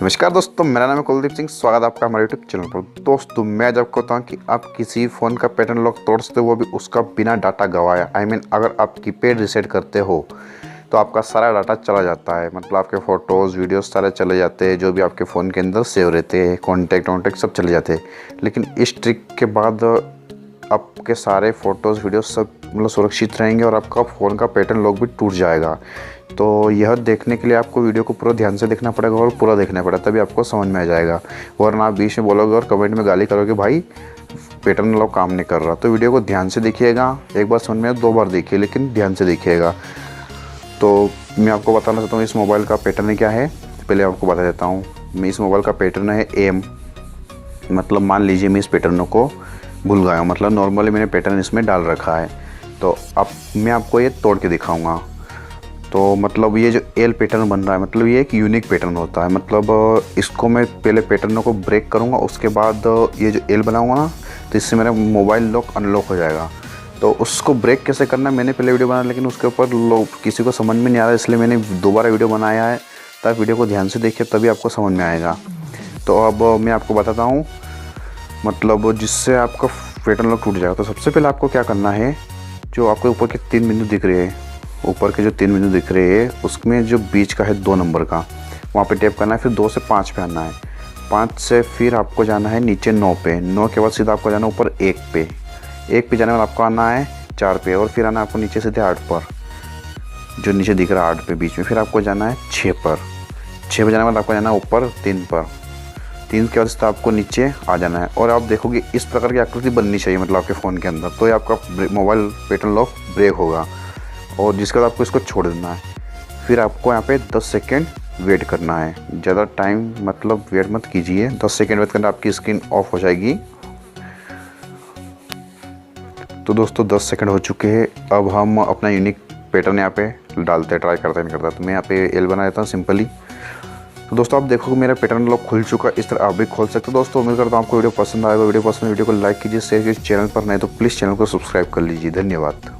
नमस्कार दोस्तों, मेरा नाम है कुलदीप सिंह। स्वागत है आपका हमारे यूट्यूब चैनल पर। दोस्तों मैं जब कहता हूँ कि आप किसी फ़ोन का पैटर्न लॉक तोड़ सकते हो, वो भी उसका बिना डाटा गवाया। अगर आप कीपैड रीसेट करते हो तो आपका सारा डाटा चला जाता है। मतलब आपके फ़ोटोज़ वीडियोज़ सारे चले जाते हैं, जो भी आपके फ़ोन के अंदर सेव रहते हैं, कॉन्टैक्ट सब चले जाते हैं। लेकिन इस ट्रिक के बाद आपके सारे फ़ोटोज़ वीडियोज़ सब मतलब सुरक्षित रहेंगे और आपका फ़ोन का पैटर्न लॉक भी टूट जाएगा। तो यह देखने के लिए आपको वीडियो को पूरा ध्यान से देखना पड़ेगा और पूरा देखना पड़ेगा, तभी आपको समझ में आ जाएगा। वरना आप बीच में बोलोगे और कमेंट में गाली करोगे भाई पैटर्न लॉक काम नहीं कर रहा। तो वीडियो को ध्यान से देखिएगा, एक बार समझ में आए 2 बार देखिए, लेकिन ध्यान से देखिएगा। तो मैं आपको बताना चाहता हूँ इस मोबाइल का पैटर्न क्या है। पहले आपको बता देता हूँ। मैं इस मोबाइल का पैटर्न है एम। मतलब मान लीजिए मैं इस पैटर्न को भूल गया हूँ, मतलब नॉर्मली मैंने पैटर्न इसमें डाल रखा है। तो अब मैं आपको ये तोड़ के दिखाऊंगा। तो मतलब ये जो एल पैटर्न बन रहा है, मतलब ये एक यूनिक पैटर्न होता है। मतलब इसको मैं पहले पैटर्न को ब्रेक करूँगा, उसके बाद ये जो एल बनाऊँगा ना, तो इससे मेरा मोबाइल लॉक अनलॉक हो जाएगा। तो उसको ब्रेक कैसे करना है मैंने पहले वीडियो बनाया, लेकिन उसके ऊपर लोग किसी को समझ में नहीं आ रहा, इसलिए मैंने दोबारा वीडियो बनाया है। ताकि वीडियो को ध्यान से देखिए, तभी आपको समझ में आएगा। तो अब मैं आपको बताता हूँ, मतलब जिससे आपका पैटर्न लॉक टूट जाएगा। तो सबसे पहले आपको क्या करना है, जो आपके ऊपर के 3 बिंदु दिख रहे हैं, ऊपर के जो 3 बिंदु दिख रहे हैं, उसमें जो बीच का है 2 नंबर का, वहाँ पे टैप करना है। फिर 2 से 5 पे आना है। 5 से फिर आपको जाना है नीचे 9 पे। 9 के बाद सीधा आपको जाना है ऊपर 1 पे। 1 पे जाने के बाद आपको आना है 4 पे, और फिर आना है आपको नीचे सीधे 8 पर, जो नीचे दिख रहा है 8 पे बीच में। फिर आपको जाना है 6 पर। 6 पे जाने के बाद आपको जाना है ऊपर 3 पर। 3 के बाद सीधा आपको नीचे आ जाना है। और आप देखोगे इस प्रकार की आकृति बननी चाहिए, मतलब आपके फ़ोन के अंदर, तो ये आपका मोबाइल पैटर्न लॉक ब्रेक होगा। और जिसके बाद आपको इसको छोड़ देना है। फिर आपको यहाँ पे 10 सेकेंड वेट करना है। ज़्यादा टाइम मतलब वेट मत कीजिए, 10 सेकेंड वेट करना, आपकी स्क्रीन ऑफ हो जाएगी। तो दोस्तों 10 सेकेंड हो चुके हैं। अब हम अपना यूनिक पैटर्न यहाँ पे डालते हैं, ट्राई करते हैं नहीं करता। तो मैं यहाँ पे एल बना देता हूँ सिंपली। तो दोस्तों आप देखो मेरा पैटर्न लॉक खुल चुका है। इस तरह आप भी खोल सकते हो। दोस्तों उम्मीद करता हूँ आपको वीडियो पसंद आएगा। वीडियो को लाइक कीजिए, शेयर कीजिए। चैनल पर नहीं तो प्लीज़ चैनल को सब्सक्राइब कर लीजिए। धन्यवाद।